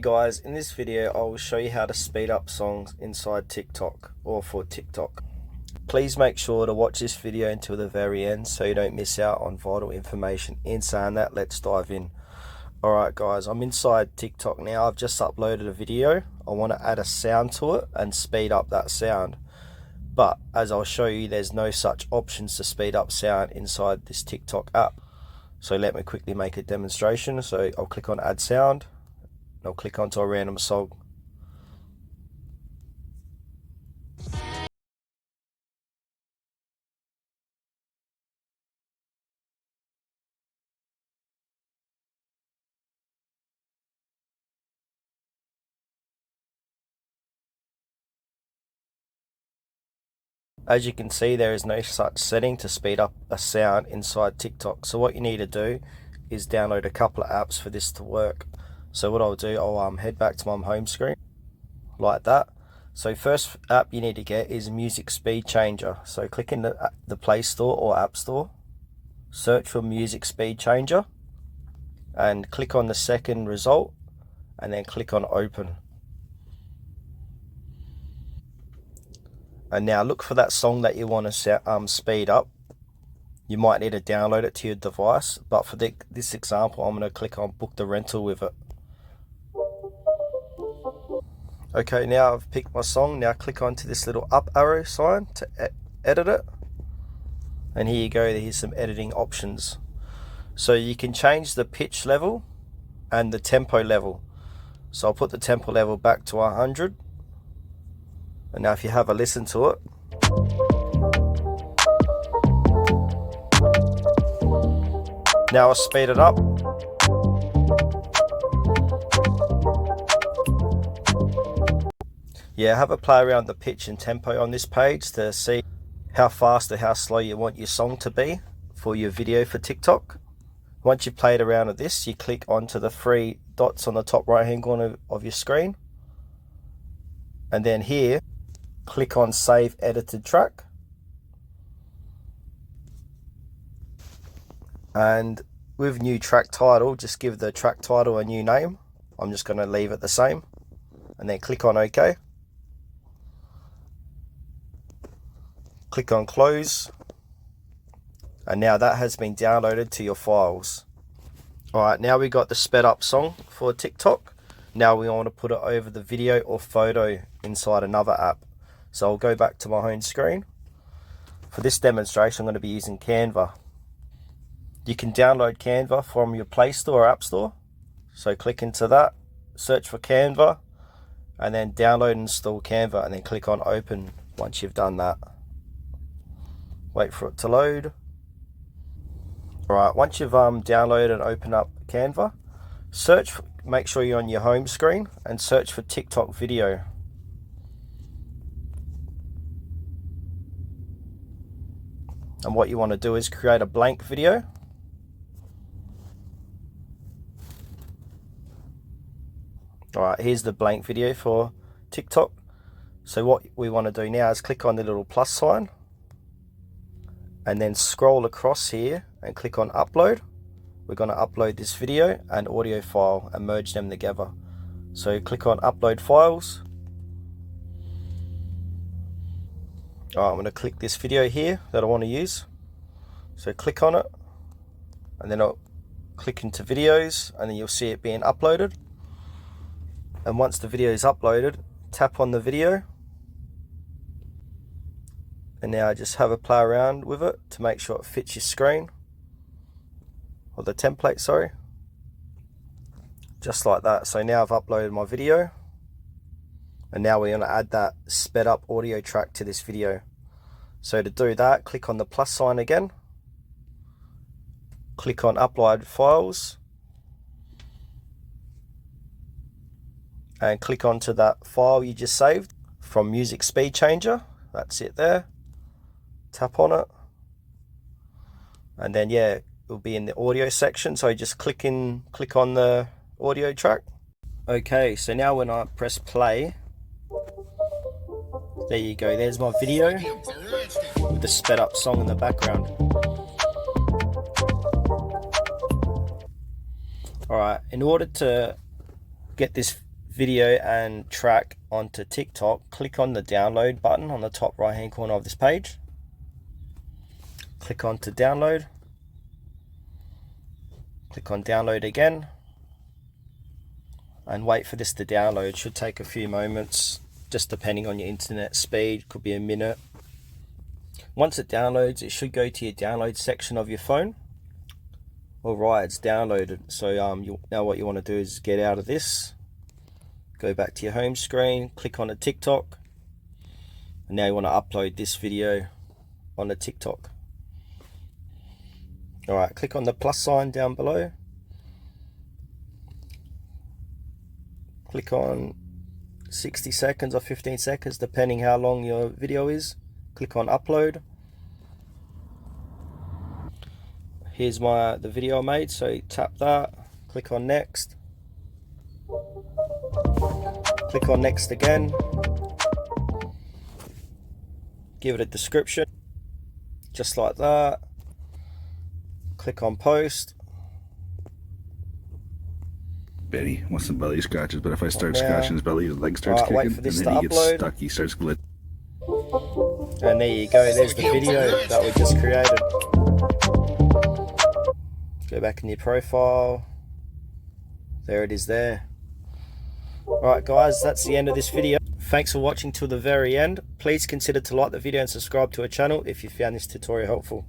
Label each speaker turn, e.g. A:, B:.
A: Guys, in this video I will show you how to speed up songs inside TikTok or for TikTok. Please make sure to watch this video until the very end so you don't miss out on vital information. In saying that, let's dive in. Alright guys, I'm inside TikTok now. I've just uploaded a video. I want to add a sound to it and speed up that sound. But as I'll show you, there's no such options to speed up sound inside this TikTok app. So let me quickly make a demonstration. So I'll click on add sound. I'll click onto a random song. As you can see, there is no such setting to speed up a sound inside TikTok. So what you need to do is download a couple of apps for this to work. So what I'll do, I'll head back to my home screen like that. So first app you need to get is Music Speed Changer. So click in the Play Store or App Store, search for Music Speed Changer and click on the second result and then click on open. And now look for that song that you want to speed up. You might need to download it to your device, but for this example I'm going to click on book the rental with it. Okay, now I've picked my song. Now click onto this little up arrow sign to edit it. And here you go, here's some editing options. So you can change the pitch level and the tempo level. So I'll put the tempo level back to 100. And now if you have a listen to it. Now I'll speed it up. Yeah, have a play around the pitch and tempo on this page to see how fast or how slow you want your song to be for your video for TikTok. Once you've played around with this, you click onto the three dots on the top right hand corner of your screen. And then here, click on Save Edited Track. And with new track title, just give the track title a new name. I'm just going to leave it the same. And then click on OK. Click on close, and now that has been downloaded to your files. Alright, now we got the sped up song for TikTok. Now we want to put it over the video or photo inside another app. So I'll go back to my home screen. For this demonstration I'm going to be using Canva. You can download Canva from your Play Store or App Store. So click into that, search for Canva, and then download and install Canva, and then click on open once you've done that. Wait for it to load. Alright, once you've downloaded and opened up Canva, make sure you're on your home screen and search for TikTok video. And what you want to do is create a blank video. Alright, here's the blank video for TikTok. So what we want to do now is click on the little plus sign and then scroll across here and click on upload. We're going to upload this video and audio file and merge them together. So click on upload files. Alright, I'm going to click this video here that I want to use. So click on it and then I'll click into videos and then you'll see it being uploaded. And once the video is uploaded, tap on the video. And now just have a play around with it to make sure it fits your screen. Or the template, sorry. Just like that. So now I've uploaded my video. And now we're going to add that sped up audio track to this video. So to do that, click on the plus sign again. Click on upload files. And click onto that file you just saved from Music Speed Changer. That's it there. Tap on it. And then yeah, it'll be in the audio section. So just click on the audio track. Okay, so now when I press play, there you go, there's my video with the sped up song in the background. Alright, in order to get this video and track onto TikTok, click on the download button on the top right hand corner of this page. Click on to download. Click on download again. And wait for this to download. It should take a few moments, just depending on your internet speed. Could be a minute. Once it downloads, it should go to your download section of your phone. Alright, it's downloaded. So now what you want to do is get out of this. Go back to your home screen, click on the TikTok. And now you want to upload this video on the TikTok. Alright, click on the plus sign down below. Click on 60 seconds or 15 seconds, depending how long your video is. Click on upload. Here's the video I made, so tap that, click on next. Click on next again. Give it a description, just like that. Click on post.
B: Benny wants some belly scratches, but if I start scratching his belly, his leg starts
A: Wait
B: kicking,
A: for
B: and
A: this
B: then
A: to
B: he gets
A: upload.
B: stuck, he starts glitching.
A: And there you go, there's the video that we just created. Go back in your profile. There it is there. Alright guys, that's the end of this video. Thanks for watching till the very end. Please consider to like the video and subscribe to our channel if you found this tutorial helpful.